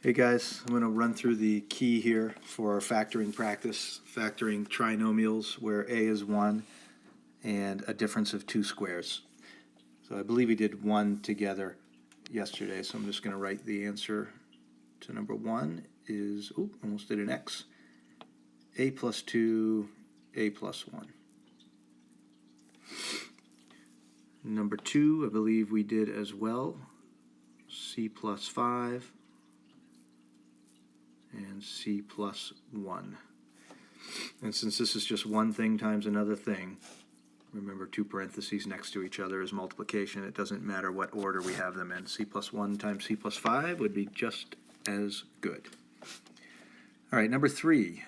Hey guys, I'm going to run through the key here for our factoring practice, factoring trinomials where a is 1 and a difference of 2 squares. So I believe we did 1 together yesterday, so I'm just going to write the answer to number 1 is, almost did an x, a plus 2, a plus 1. Number 2, I believe we did as well, c plus 5. And c plus 1. And since this is just one thing times another thing, remember 2 parentheses next to each other is multiplication. It doesn't matter what order we have them in. C plus 1 times c plus 5 would be just as good. All right, number 3.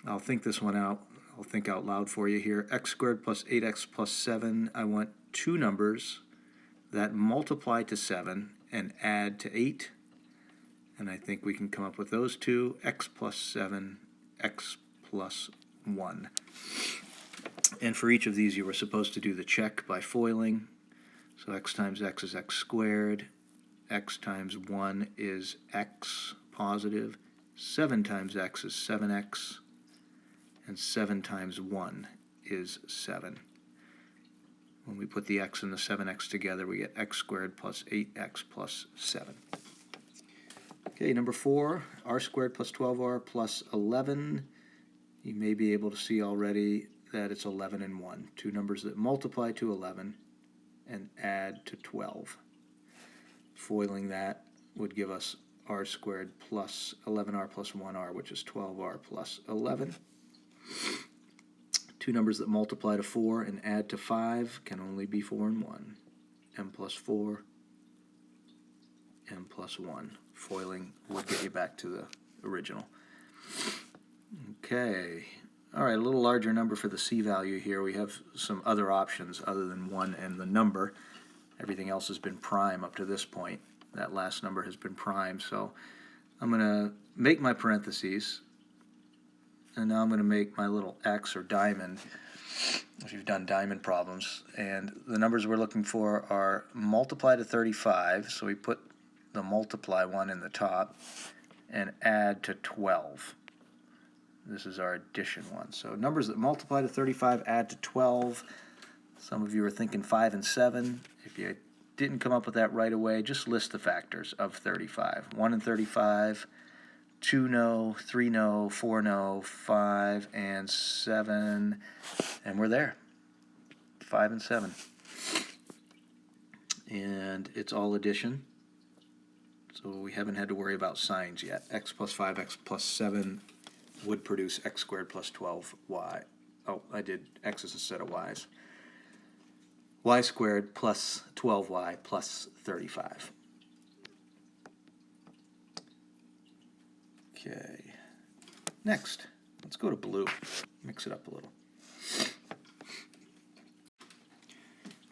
I'll think this one out. I'll think out loud for you here. X squared plus 8x plus 7. I want two numbers that multiply to 7 and add to 8. And I think we can come up with those two, x plus 7, x plus 1. And for each of these, you were supposed to do the check by foiling. So x times x is x squared. X times 1 is x positive. 7 times x is 7x. And 7 times 1 is 7. When we put the x and the 7x together, we get x squared plus 8x plus 7. Okay, number 4, r squared plus 12r plus 11. You may be able to see already that it's 11 and 1. Two numbers that multiply to 11 and add to 12. Foiling that would give us r squared plus 11r plus 1r, which is 12r plus 11. Two numbers that multiply to 4 and add to 5 can only be 4 and 1. m plus 4, m plus 1. Foiling would get you back to the original. Okay. All right, a little larger number for the c value here. We have some other options other than 1 and the number. Everything else has been prime up to this point. That last number has been prime, so I'm going to make my parentheses, and now I'm going to make my little x or diamond, if you've done diamond problems. And the numbers we're looking for are multiply to 35, so we put the multiply one in the top, and add to 12. This is our addition one. So numbers that multiply to 35, add to 12. Some of you are thinking 5 and 7. If you didn't come up with that right away, just list the factors of 35. 1 and 35, 2 no, 3 no, 4 no, 5 and 7, and we're there. 5 and 7. And it's all addition. So we haven't had to worry about signs yet. X plus 5, x plus 7 would produce x squared plus 12y. Oh, I did x's instead of y's. Y squared plus 12y plus 35. Okay. Next, let's go to blue. Mix it up a little.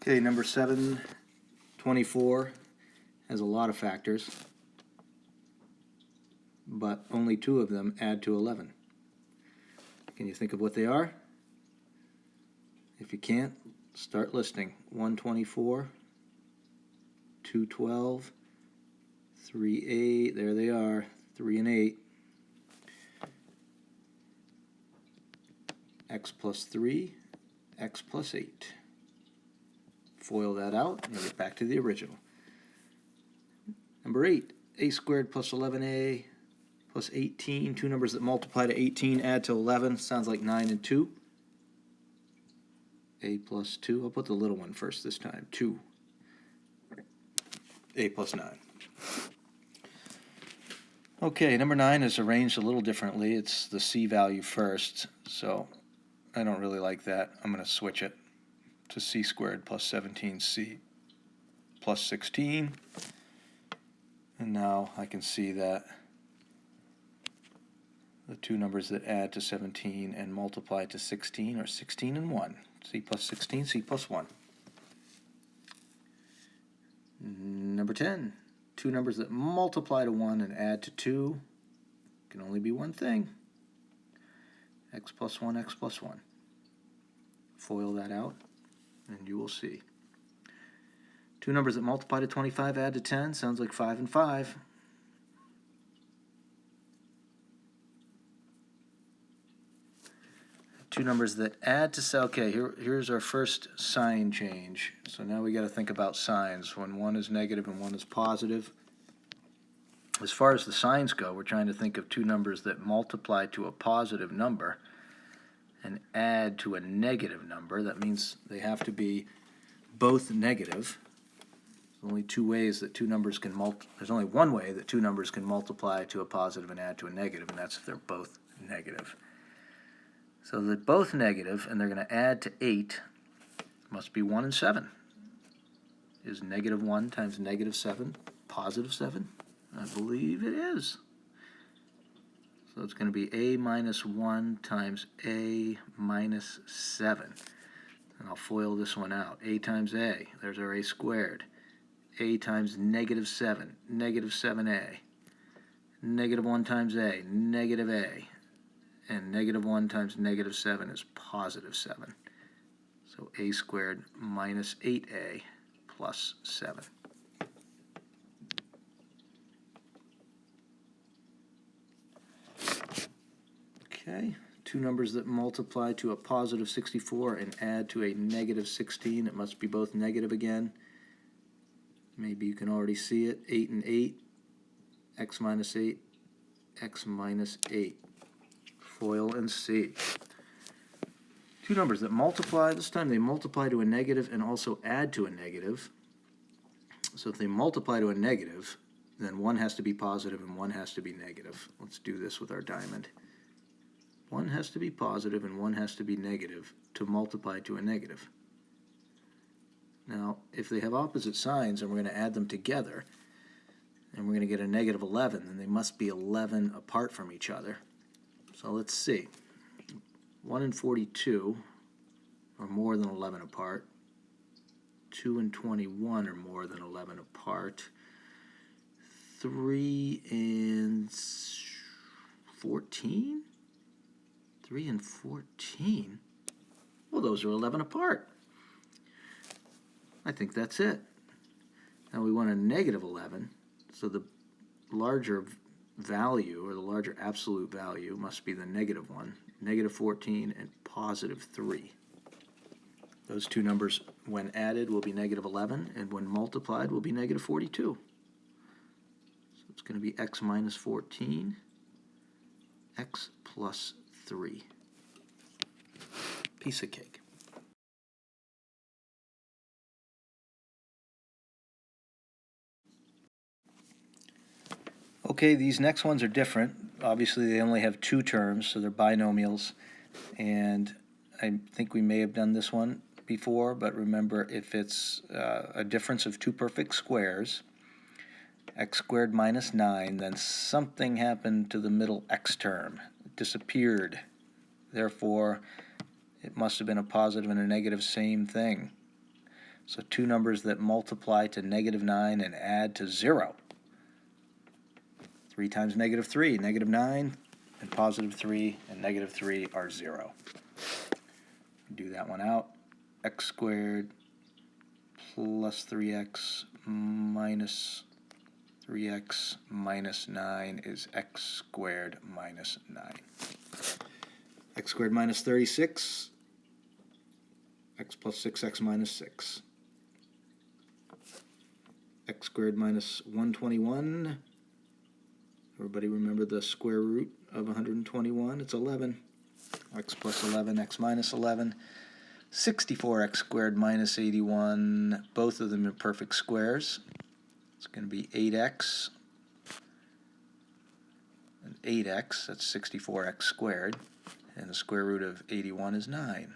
Okay, number 7, 24, has a lot of factors, but only 2 of them add to 11. Can you think of what they are? If you can't, start listing. 124, 212, 3, 8, there they are, 3 and 8. X plus 3, x plus 8. Foil that out, and you'll get back to the original. Number 8, a squared plus 11a plus 18. Two numbers that multiply to 18, add to 11. Sounds like 9 and 2. A plus 2. I'll put the little one first this time. 2. A plus 9. Okay, number 9 is arranged a little differently. It's the c value first, so I don't really like that. I'm going to switch it to c squared plus 17c plus 16. And now I can see that the two numbers that add to 17 and multiply to 16 are 16 and 1. C plus 16, C plus 1. Number 10, two numbers that multiply to 1 and add to 2 can only be one thing. X plus 1, x plus 1. Foil that out, and you will see. Two numbers that multiply to 25, add to 10, sounds like 5 and 5. Two numbers that add to, okay, here's our first sign change. So now we got to think about signs when one is negative and one is positive. As far as the signs go, we're trying to think of two numbers that multiply to a positive number and add to a negative number. That means they have to be both negative. There's only two ways that two numbers can there's only one way that two numbers can multiply to a positive and add to a negative, and that's if they're both negative. So they're both negative, and they're going to add to 8. Must be 1 and 7. Is negative 1 times negative 7 positive 7? I believe it is. So it's going to be a minus 1 times a minus 7. And I'll FOIL this one out. A times a, there's our a squared. A times negative 7, negative 7a. Negative 1 times a, negative a. And negative 1 times negative 7 is positive 7. So a squared minus 8a plus 7. Okay, two numbers that multiply to a positive 64 and add to a negative 16. It must be both negative again. Maybe you can already see it. 8 and 8, x minus 8, x minus 8. FOIL and see. Two numbers that multiply, this time they multiply to a negative and also add to a negative. So if they multiply to a negative, then one has to be positive and one has to be negative. Let's do this with our diamond. One has to be positive and one has to be negative to multiply to a negative. Now, if they have opposite signs and we're going to add them together, and we're going to get a negative 11, then they must be 11 apart from each other. So let's see. 1 and 42 are more than 11 apart. 2 and 21 are more than 11 apart. 3 and 14? 3 and 14? Well, those are 11 apart. I think that's it. Now we want a negative 11, so the larger value, or the larger absolute value, must be the negative one. Negative 14 and positive 3. Those two numbers, when added, will be negative 11, and when multiplied, will be negative 42. So it's going to be x minus 14, x plus 3. Piece of cake. Okay, these next ones are different. Obviously, they only have two terms, so they're binomials. And I think we may have done this one before, but remember, if it's a difference of two perfect squares, x squared minus 9, then something happened to the middle x term. It disappeared. Therefore, it must have been a positive and a negative same thing. So two numbers that multiply to negative 9 and add to 0. 3 times negative 3, negative 9, and positive 3 and negative 3 are 0. Do that one out. X squared plus 3x minus 3x minus 9 is x squared minus 9. X squared minus 36, x plus 6x minus 6. X squared minus 121. Everybody remember the square root of 121? It's 11. X plus 11, x minus 11. 64x squared minus 81. Both of them are perfect squares. It's going to be 8x and 8x. That's 64x squared. And the square root of 81 is 9.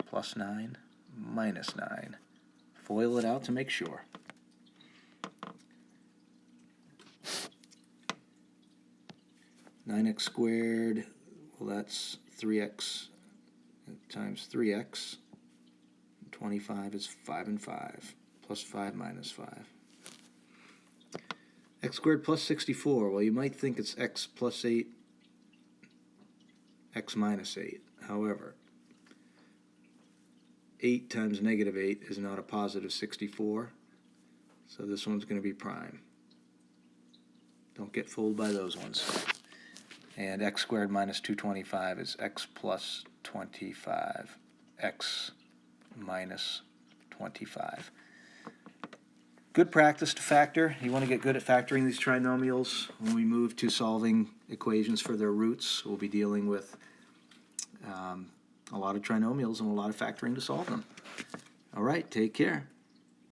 Plus 9 minus 9. FOIL it out to make sure. 9x squared, well, that's 3x times 3x. 25 is 5 and 5, plus 5 minus 5. X squared plus 64, well, you might think it's x plus 8, x minus 8. However, 8 times negative 8 is not a positive 64, so this one's going to be prime. Don't get fooled by those ones. And x squared minus 225 is x plus 25. X minus 25. Good practice to factor. You want to get good at factoring these trinomials. When we move to solving equations for their roots, we'll be dealing with a lot of trinomials and a lot of factoring to solve them. All right, take care.